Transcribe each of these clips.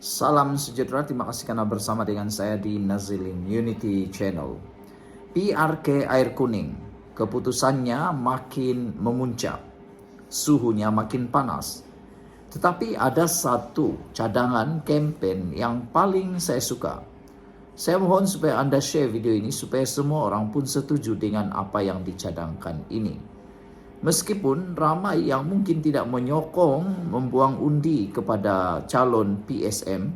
Salam sejahtera, terima kasih karena bersama dengan saya di Nazilin Unity Channel. PRK Air Kuning, keputusannya makin memuncak, suhunya makin panas. Tetapi ada satu cadangan campaign yang paling saya suka. Saya mohon supaya Anda share video ini supaya semua orang pun setuju dengan apa yang dicadangkan ini. Meskipun ramai yang mungkin tidak menyokong membuang undi kepada calon PSM,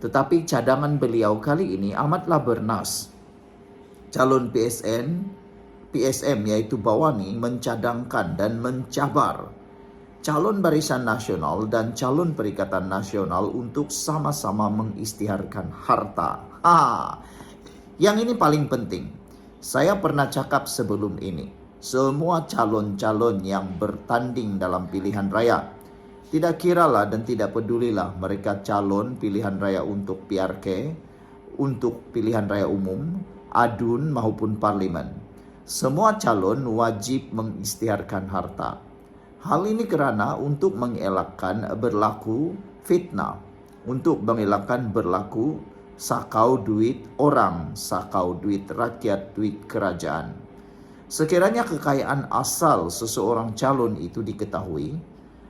tetapi cadangan beliau kali ini amatlah bernas. Calon PSM yaitu Bawani mencadangkan dan mencabar calon Barisan Nasional dan calon Perikatan Nasional untuk sama-sama mengisytiharkan harta. Yang ini paling penting. Saya pernah cakap sebelum ini. Semua calon-calon yang bertanding dalam pilihan raya, tidak kiralah dan tidak pedulilah mereka calon pilihan raya untuk PRK, untuk pilihan raya umum, adun maupun parlimen. Semua calon wajib mengisytiharkan harta. Hal ini kerana untuk mengelakkan berlaku fitnah, untuk mengelakkan berlaku sakau duit orang, sakau duit rakyat, duit kerajaan. Sekiranya kekayaan asal seseorang calon itu diketahui,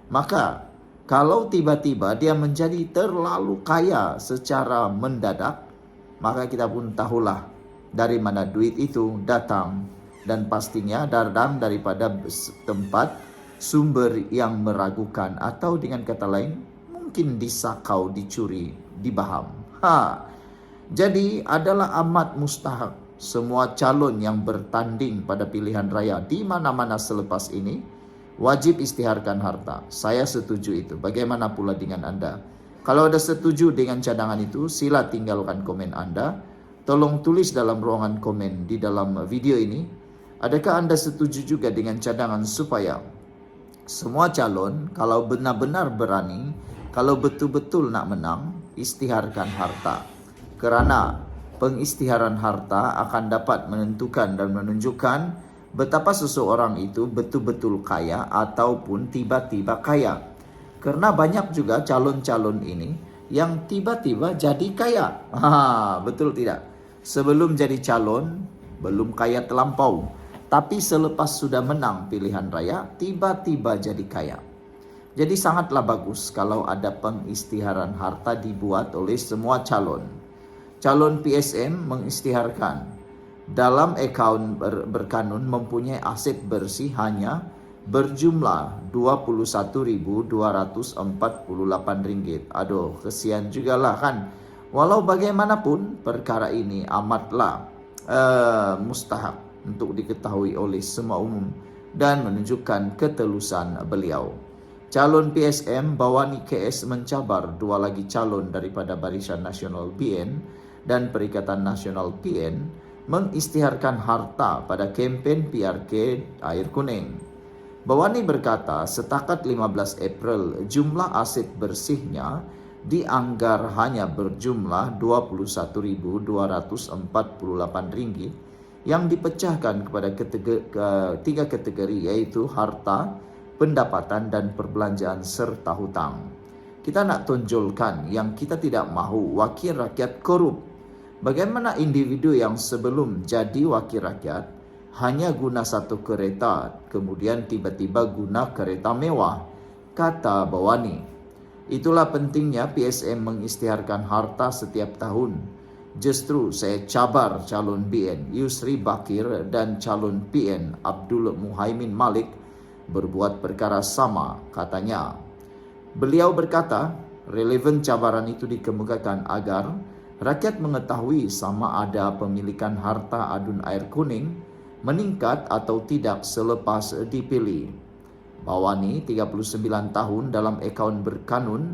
maka kalau tiba-tiba dia menjadi terlalu kaya secara mendadak, maka kita pun tahulah dari mana duit itu datang, dan pastinya datang daripada tempat sumber yang meragukan, atau dengan kata lain mungkin disakau, dicuri, dibaham. Jadi adalah amat mustahak semua calon yang bertanding pada pilihan raya di mana-mana selepas ini wajib isytiharkan harta. Saya setuju itu. Bagaimana pula dengan Anda? Kalau ada setuju dengan cadangan itu, sila tinggalkan komen Anda. Tolong tulis dalam ruangan komen di dalam video ini. Adakah Anda setuju juga dengan cadangan supaya semua calon kalau benar-benar berani, kalau betul-betul nak menang, isytiharkan harta. Kerana pengisytiharan harta akan dapat menentukan dan menunjukkan betapa seseorang itu betul-betul kaya ataupun tiba-tiba kaya. Karena banyak juga calon-calon ini yang tiba-tiba jadi kaya. Betul tidak? Sebelum jadi calon, belum kaya terlampau. Tapi selepas sudah menang pilihan raya, tiba-tiba jadi kaya. Jadi sangatlah bagus kalau ada pengisytiharan harta dibuat oleh semua calon. Calon PSM mengisytiharkan dalam akaun berkanun mempunyai aset bersih hanya berjumlah Rp21.248. Aduh, kesian jugalah kan. Walau bagaimanapun perkara ini amatlah mustahak untuk diketahui oleh semua umum dan menunjukkan ketelusan beliau. Calon PSM Bawani KS mencabar dua lagi calon daripada Barisan Nasional BN dan Perikatan Nasional PN mengisytiharkan harta pada kempen PRK Air Kuning. Bawani berkata setakat 15 April jumlah aset bersihnya dianggar hanya berjumlah Rp21.248 yang dipecahkan kepada tiga kategori, yaitu harta, pendapatan dan perbelanjaan serta hutang. Kita nak tonjolkan yang kita tidak mahu wakil rakyat korup. Bagaimana individu yang sebelum jadi wakil rakyat hanya guna satu kereta, kemudian tiba-tiba guna kereta mewah, kata Bawani. Itulah pentingnya PSM mengisytiharkan harta setiap tahun. Justru saya cabar calon BN Yusri Bakir dan calon PN Abdul Muhaimin Malik berbuat perkara sama, katanya. Beliau berkata, relevan cabaran itu dikemukakan agar rakyat mengetahui sama ada pemilikan harta adun air kuning meningkat atau tidak selepas dipilih. Bawani, 39 tahun, dalam akaun berkanun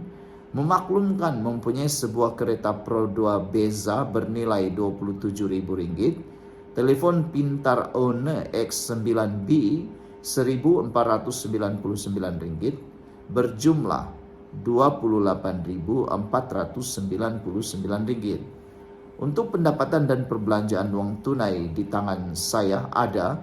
memaklumkan mempunyai sebuah kereta Pro 2 Beza bernilai Rp27.000, telefon pintar One X9B Rp1.499, berjumlah Rp28.499. Untuk pendapatan dan perbelanjaan uang tunai di tangan saya ada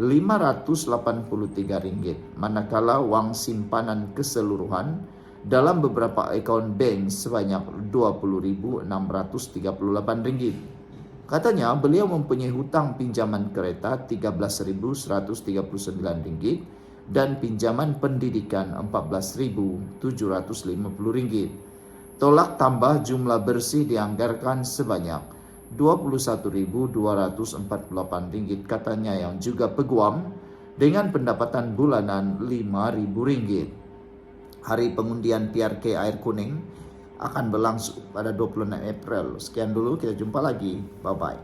Rp583, manakala wang simpanan keseluruhan dalam beberapa akaun bank sebanyak Rp20.638. Katanya beliau mempunyai hutang pinjaman kereta Rp13.139 dan pinjaman pendidikan Rp14.750. Tolak tambah jumlah bersih dianggarkan sebanyak Rp21.248 katanya, yang juga peguam dengan pendapatan bulanan Rp5.000. Hari pengundian PRK Air Kuning akan berlangsung pada 26 April. Sekian dulu, kita jumpa lagi. Bye-bye.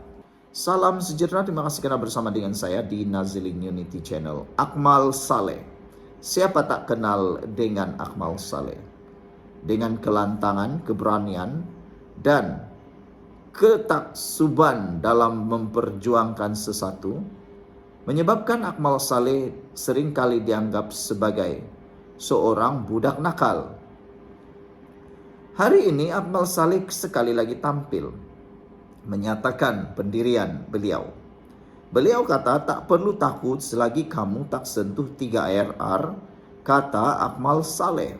Salam sejahtera, terima kasih karena bersama dengan saya di Nazilin Unity Channel. Akmal Saleh. Siapa tak kenal dengan Akmal Saleh? Dengan kelantangan, keberanian, dan ketaksuban dalam memperjuangkan sesuatu, menyebabkan Akmal Saleh seringkali dianggap sebagai seorang budak nakal. Hari ini Akmal Saleh sekali lagi tampil menyatakan pendirian beliau. Beliau kata tak perlu takut selagi kamu tak sentuh 3RR, kata Akmal Saleh.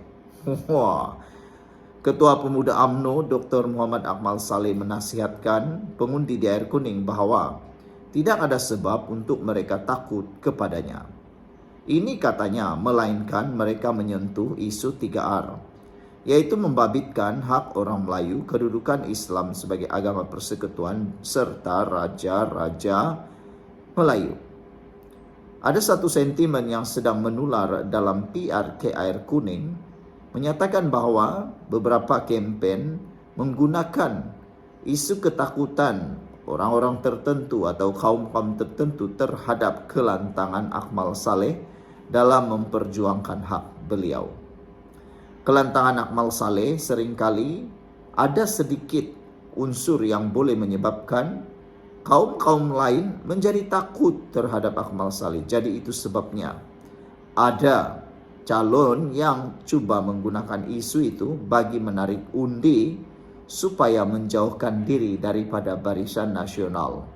Wah. Ketua Pemuda UMNO Dr. Muhammad Akmal Saleh menasihatkan pengundi di Air Kuning bahwa tidak ada sebab untuk mereka takut kepadanya. Ini katanya, melainkan mereka menyentuh isu 3R, yaitu membabitkan hak orang Melayu, kedudukan Islam sebagai agama persekutuan, serta raja-raja Melayu. Ada satu sentimen yang sedang menular dalam PRK Air Kuning, menyatakan bahwa beberapa kempen menggunakan isu ketakutan orang-orang tertentu atau kaum-kaum tertentu terhadap kelantangan Akmal Saleh dalam memperjuangkan hak beliau. Kelantangan Akmal Saleh seringkali ada sedikit unsur yang boleh menyebabkan kaum-kaum lain menjadi takut terhadap Akmal Saleh. Jadi itu sebabnya ada calon yang cuba menggunakan isu itu bagi menarik undi supaya menjauhkan diri daripada Barisan Nasional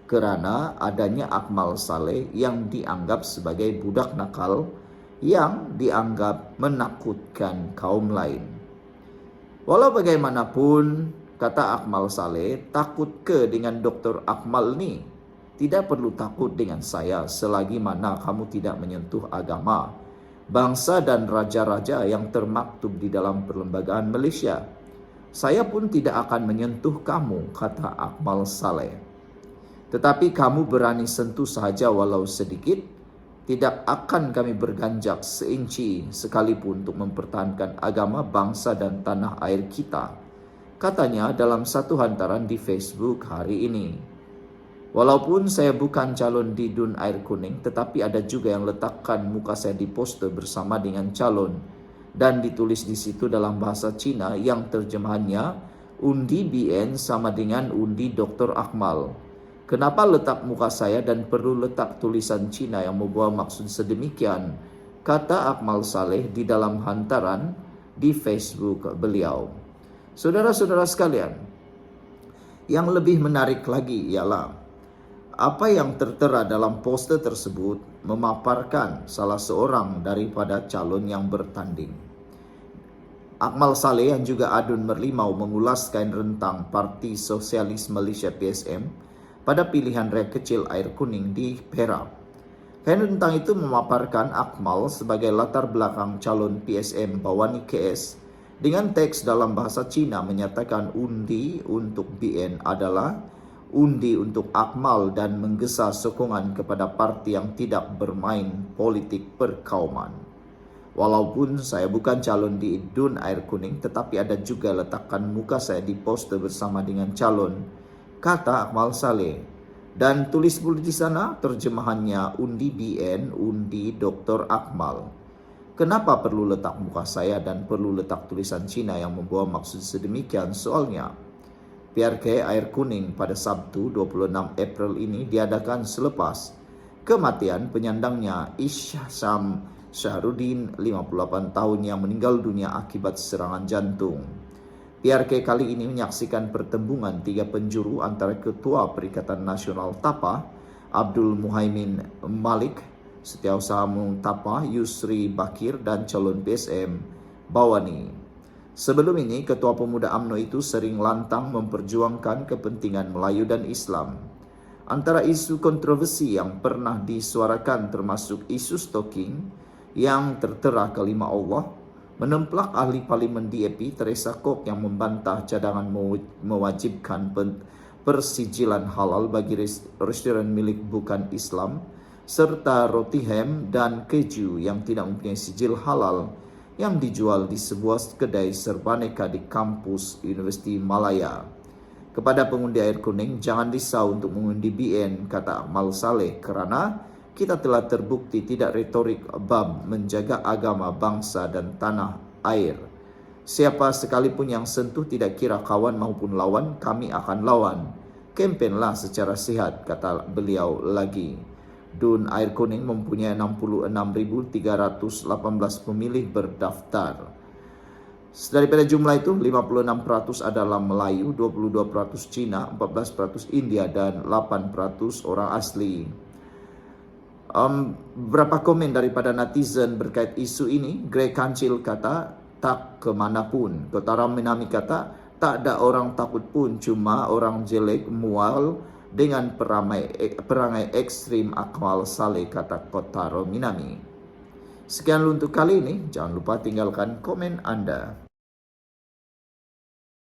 kerana adanya Akmal Saleh yang dianggap sebagai budak nakal yang dianggap menakutkan kaum lain. Walau bagaimanapun, kata Akmal Saleh, takut ke dengan Dr. Akmal ni? Tidak perlu takut dengan saya selagi mana kamu tidak menyentuh agama, bangsa dan raja-raja yang termaktub di dalam perlembagaan Malaysia. Saya pun tidak akan menyentuh kamu, kata Akmal Saleh. Tetapi kamu berani sentuh sahaja walau sedikit, tidak akan kami berganjak seinci sekalipun untuk mempertahankan agama, bangsa dan tanah air kita, katanya dalam satu hantaran di Facebook hari ini. Walaupun saya bukan calon di DUN Air Kuning, tetapi ada juga yang letakkan muka saya di poster bersama dengan calon dan ditulis di situ dalam bahasa Cina yang terjemahannya undi BN sama dengan undi Dr. Akmal. Kenapa letak muka saya dan perlu letak tulisan Cina yang membawa maksud sedemikian? Kata Akmal Saleh di dalam hantaran di Facebook beliau. Saudara-saudara sekalian, yang lebih menarik lagi ialah apa yang tertera dalam poster tersebut memaparkan salah seorang daripada calon yang bertanding. Akmal Saleh yang juga adun merlimau mengulaskan rentang Parti Sosialis Malaysia PSM pada pilihan raya kecil Air Kuning di Perak. Rentang itu memaparkan Akmal sebagai latar belakang calon PSM Bawani KS dengan teks dalam bahasa Cina menyatakan undi untuk BN adalah undi untuk Akmal dan menggesa sokongan kepada parti yang tidak bermain politik perkauman. Walaupun saya bukan calon di DUN Air Kuning, tetapi ada juga letakkan muka saya di poster bersama dengan calon, kata Akmal Saleh. Dan tulis pula di sana terjemahannya undi BN, undi Dr. Akmal. Kenapa perlu letak muka saya dan perlu letak tulisan Cina yang membawa maksud sedemikian? Soalnya, PRK Air Kuning pada Sabtu 26 April ini diadakan selepas kematian penyandangnya Isyam Syahrudin, 58 tahun, yang meninggal dunia akibat serangan jantung. PRK kali ini menyaksikan pertembungan 3 penjuru antara Ketua Perikatan Nasional TAPA, Abdul Muhaimin Malik, Setiausaha Umum TAPA, Yusri Bakir, dan calon PSM Bawani. Sebelum ini, Ketua Pemuda UMNO itu sering lantang memperjuangkan kepentingan Melayu dan Islam. Antara isu kontroversi yang pernah disuarakan termasuk isu stalking yang tertera kelima Allah, menemplak ahli parlimen DAP Teresa Kok yang membantah cadangan mewajibkan persijilan halal bagi restoran milik bukan Islam, serta roti ham dan keju yang tidak mempunyai sijil halal yang dijual di sebuah kedai serbaneka di kampus Universiti Malaya. Kepada pengundi air kuning, jangan risau untuk mengundi BN, kata Akmal Saleh, kerana kita telah terbukti tidak retorik bab menjaga agama, bangsa dan tanah air. Siapa sekalipun yang sentuh, tidak kira kawan maupun lawan, kami akan lawan. Kempenlah secara sihat, kata beliau lagi. DUN Air Kuning mempunyai 66.318 pemilih berdaftar. Daripada jumlah itu, 56% adalah Melayu, 22% Cina, 14% India, dan 8% orang asli. Beberapa komen daripada netizen berkait isu ini. Greg Kancil kata, tak kemanapun. Kotara Minami kata, tak ada orang takut pun, cuma orang jelek mual dengan perangai ekstrim. Akmal Saleh, kata Kotaro Minami. Sekian untuk kali ini. Jangan lupa tinggalkan komen Anda.